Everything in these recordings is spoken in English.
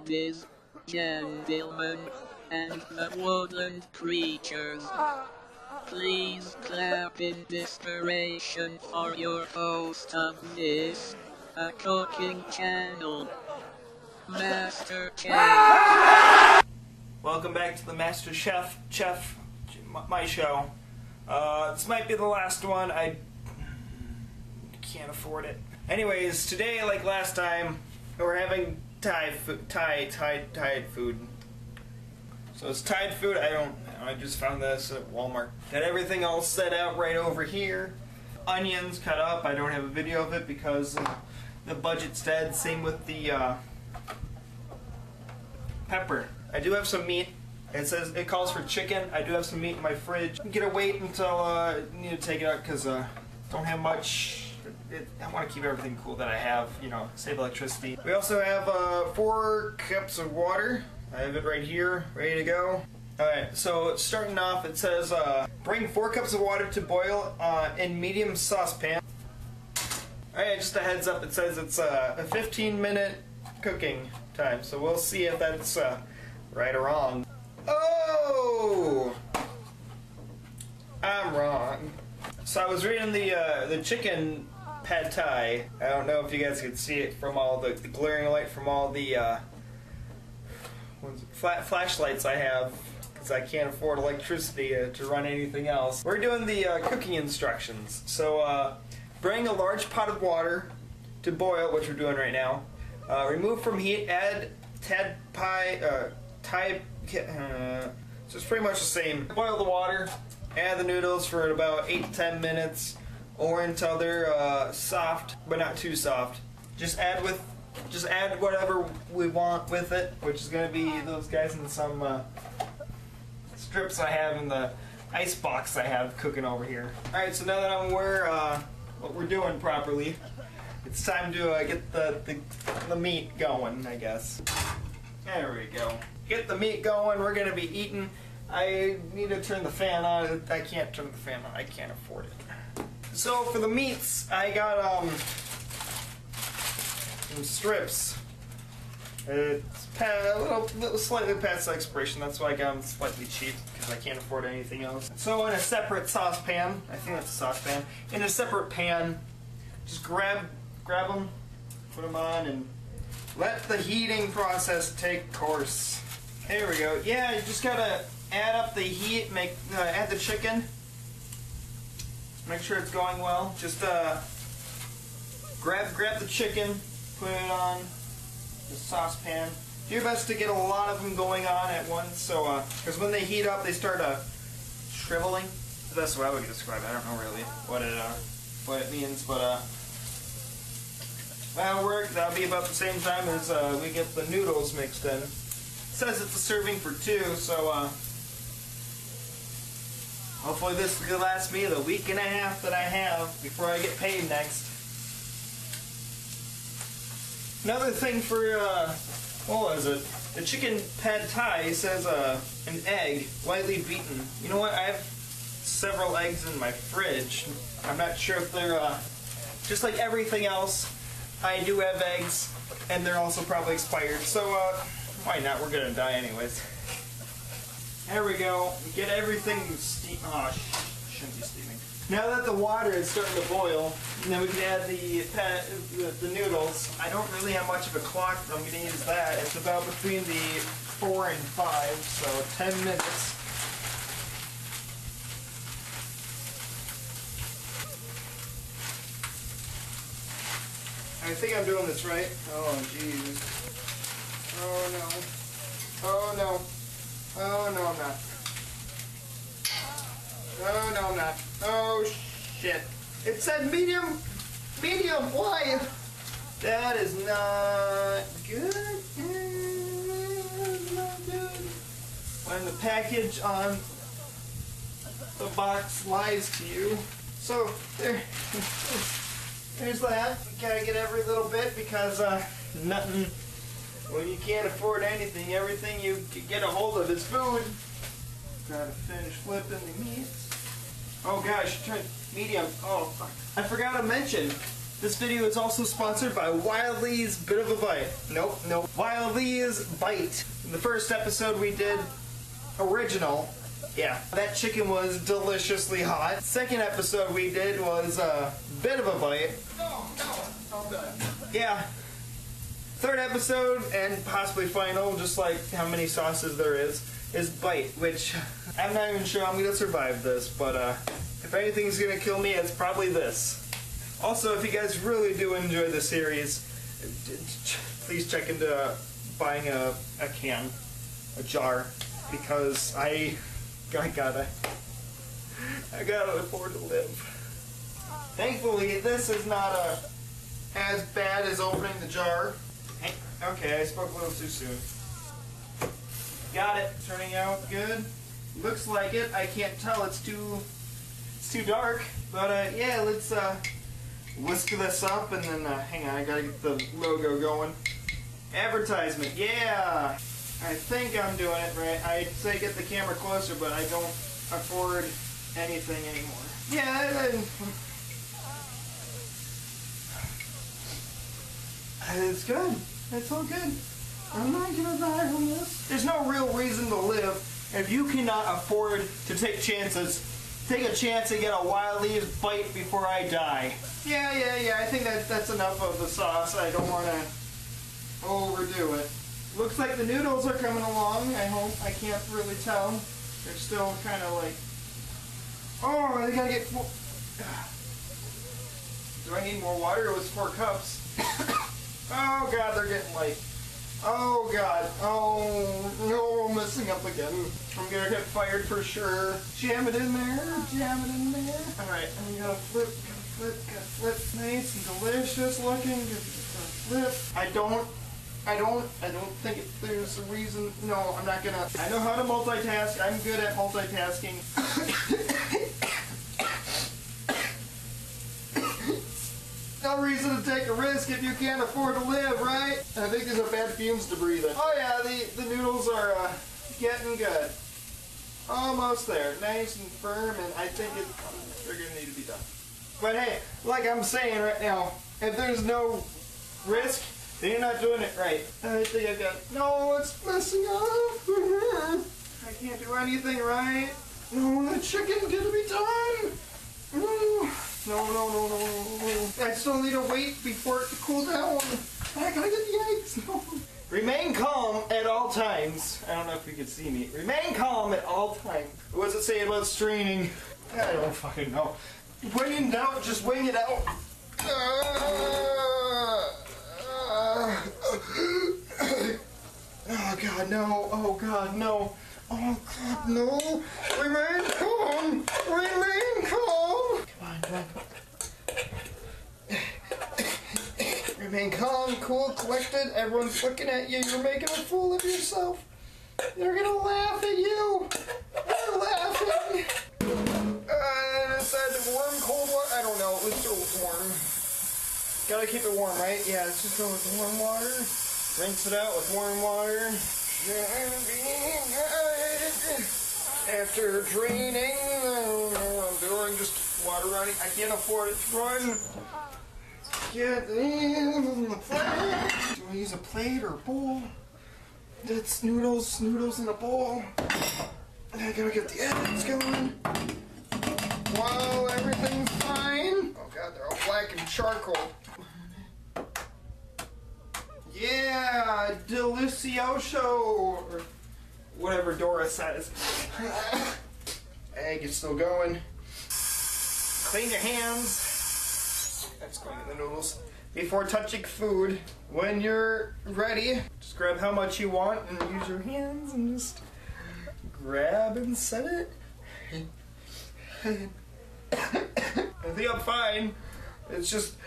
ladies, gentlemen, and the woodland creatures. Please clap in desperation for your host of this, a cooking channel, Master Chef. Welcome back to the Master Chef, my show. This might be the last one. I can't afford it. Anyways, today, like last time, we're having Thai food. So it's Thai food. I just found this at Walmart. Got everything all set out right over here. Onions cut up. I don't have a video of it because the budget's dead. Same with the pepper. I do have some meat. It calls for chicken. I do have some meat in my fridge. I'm gonna wait until I need to take it out because don't have much. I want to keep everything cool that I have, save electricity. We also have 4 cups of water. I have it right here, ready to go. Alright, so starting off, it says bring 4 cups of water to boil in medium saucepan. Alright, just a heads up, it says it's a 15-minute cooking time, so we'll see if that's right or wrong. Oh! I'm wrong. So I was reading the chicken pad thai. I don't know if you guys can see it from all the glaring light from all the flashlights I have, because I can't afford electricity to run anything else. We're doing the cooking instructions. So bring a large pot of water to boil, which we're doing right now. Remove from heat, add so it's pretty much the same. Boil the water, add the noodles for about 8 to 10 minutes, or until they're soft, but not too soft. Just add whatever we want with it, which is going to be those guys in some strips I have in the ice box I have cooking over here. Alright, so now that I'm aware what we're doing properly, it's time to get the meat going, I guess. There we go. Get the meat going, we're going to be eating. I need to turn the fan on. I can't turn the fan on, I can't afford it. So for the meats, I got some strips. It's a little slightly past expiration, that's why I got them slightly cheap, because I can't afford anything else. So in a separate saucepan, I think that's a saucepan, in a separate pan, just grab them, put them on, and let the heating process take course. There we go. Yeah, you just gotta add up the heat, add the chicken, make sure it's going well. Just grab the chicken, put it on the saucepan. Do your best to get a lot of them going on at once, so because when they heat up, they start shriveling. That's what I would describe it. I don't know really what it means, but that'll work. That'll be about the same time as we get the noodles mixed in. It says it's a serving for 2, so hopefully this is gonna last me the week and a half that I have before I get paid next. Another thing for what was it? The chicken pad thai says an egg, lightly beaten. You know what? I have several eggs in my fridge. I'm not sure if they're just like everything else. I do have eggs, and they're also probably expired. So why not? We're gonna die anyways. There we go. Get everything shouldn't be steaming. Now that the water is starting to boil, then we can add the noodles. I don't really have much of a clock, so I'm gonna use that. It's about between the 4 and 5, so 10 minutes. I think I'm doing this right. Oh, jeez. Oh, no. Oh, no. Oh, no, I'm not. Oh, no, I'm not. Oh, shit. It said medium. Medium. Why? That is not good. Not good. When the package on the box lies to you. So, there's that. You gotta get every little bit because nothing, when you can't afford anything, everything you get a hold of is food. Gotta finish flipping the meat. Oh gosh, turn medium. Oh, fuck. I forgot to mention, This video is also sponsored by Wildly's Bit of a Bite. Nope. Wildly's Bite. In the first episode we did original. Yeah, that chicken was deliciously hot. Second episode we did was Bit of a Bite. Yeah. Third episode, and possibly final, just like how many sauces there is Bite, which I'm not even sure I'm gonna survive this, but if anything's gonna kill me, it's probably this. Also, if you guys really do enjoy the series, please check into buying a jar, because I gotta afford to live. Thankfully, this is not as bad as opening the jar. Okay, I spoke a little too soon. Got it. Turning out good. Looks like it. I can't tell. It's too dark. But yeah, let's whisk this up and then hang on. I gotta get the logo going. Advertisement. Yeah. I think I'm doing it right. I say get the camera closer, but I don't afford anything anymore. Yeah. It's good. It's all good. I'm not gonna die from this. There's no real reason to live if you cannot afford to take chances. Take a chance to get a Wildly's Bite before I die. Yeah. I think that's enough of the sauce. I don't want to overdo it. Looks like the noodles are coming along. I hope. I can't really tell. They're still kind of like. Oh, they gotta get. Do I need more water? It was 4 cups. Oh God, they're getting light. Oh God. Oh no, I'm messing up again. I'm gonna get fired for sure. Jam it in there. Alright, and we gotta flip. Nice and delicious looking. Flip. I don't think there's a reason. No, I'm not gonna. I know how to multitask. I'm good at multitasking. No reason to take a risk if you can't afford to live, right? I think these are bad fumes to breathe in. Oh yeah, the noodles are getting good. Almost there. Nice and firm, and I think they're gonna need to be done. But hey, like I'm saying right now, if there's no risk, then you're not doing it right. I think I got. No, it's messing up. I can't do anything right. No, the chicken's gonna be done. No. I still need to wait before it to cool down. I gotta get the eggs. No. Remain calm at all times. I don't know if you can see me. Remain calm at all times. What does it say about straining? I don't fucking know. When in doubt, just wing it out. Oh God, no. Oh God, no. Oh God, no. Remain calm. Come on. Remain calm, cool, collected. Everyone's looking at you. You're making a fool of yourself. They're gonna laugh at you. They're laughing. Inside the warm, cold water. I don't know. It was still warm. Gotta keep it warm, right? Yeah, let's just go with warm water. Rinse it out with warm water. After draining, I don't know what I'm doing. Just water running. I can't afford it to run. Get in the plate. Do I use a plate or a bowl? That's noodles in a bowl. I gotta get the eggs going. Wow, everything's fine. Oh God, they're all black and charcoal. Yeah, delicioso, or whatever Dora says. Egg is still going. Clean your hands. That's going in the noodles. Before touching food, when you're ready, just grab how much you want and use your hands and just grab and set it. I think I'm fine. It's just...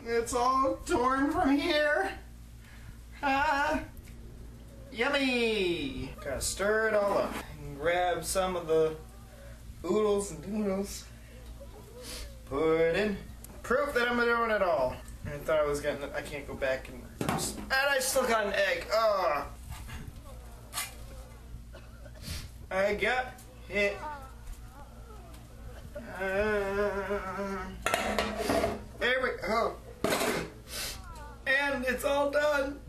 it's all torn from here. Yummy! Gotta stir it all up. And grab some of the oodles and noodles. Put it in. Proof that I'm doing it all. I thought I was getting it. I can't go back and I still got an egg. Oh. I got it. There we go. And it's all done.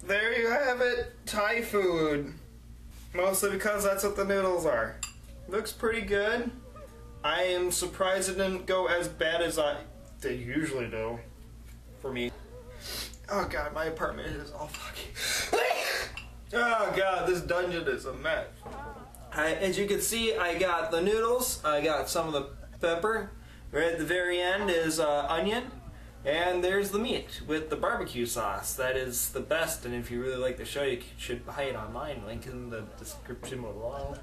There you have it, Thai food. Mostly because that's what the noodles are. Looks pretty good. I am surprised it didn't go as bad as they usually do for me. Oh god, my apartment is all fucking... Oh god, this dungeon is a mess. As you can see, I got the noodles, I got some of the pepper. Right at the very end is onion. And there's the meat with the barbecue sauce. That is the best, and if you really like the show, you should buy it online. Link in the description below.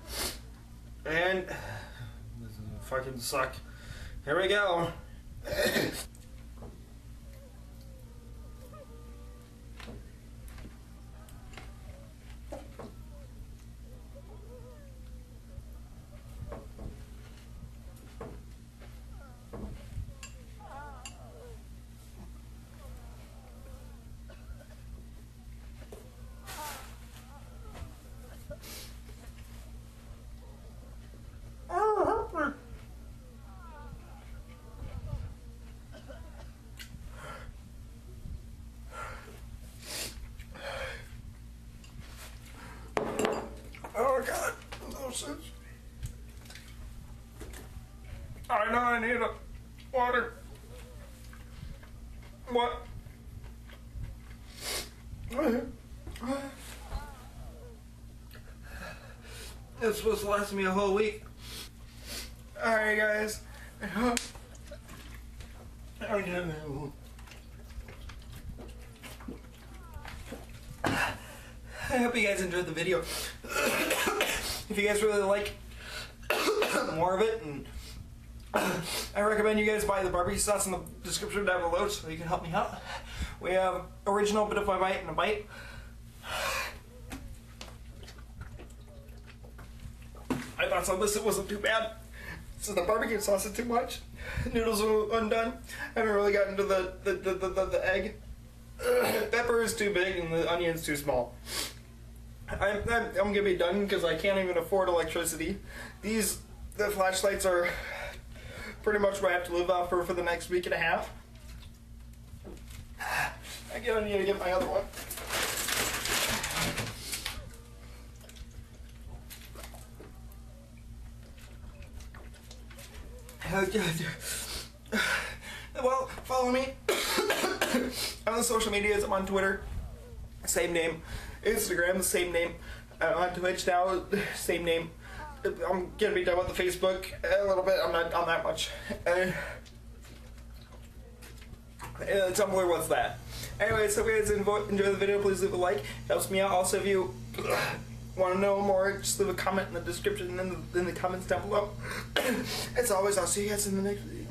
And this is fucking suck. Here we go. Oh god, no sense. I know I need water. What? It's supposed to last me a whole week. Alright guys. I hope you guys enjoyed the video. If you guys really like more of it, and I recommend you guys buy the barbecue sauce in the description down below so you can help me out. We have original bit of a bite and a bite. I thought some of this wasn't too bad. So the barbecue sauce is too much. Noodles are undone. I haven't really gotten to the egg. Pepper is too big and the onion's too small. I'm gonna be done because I can't even afford electricity. The flashlights are pretty much what I have to live off for the next week and a half. I need to get my other one. Well, follow me on the social medias. I'm on Twitter, same name. Instagram, the same name. On Twitch now, same name. I'm gonna be done with the Facebook a little bit. I'm not on that much. Tumblr, what's that? Anyway, so if you guys enjoy the video, please leave a like. It helps me out. Also, if you want to know more, just leave a comment in the description and in the comments down below. As always, I'll see you guys in the next video.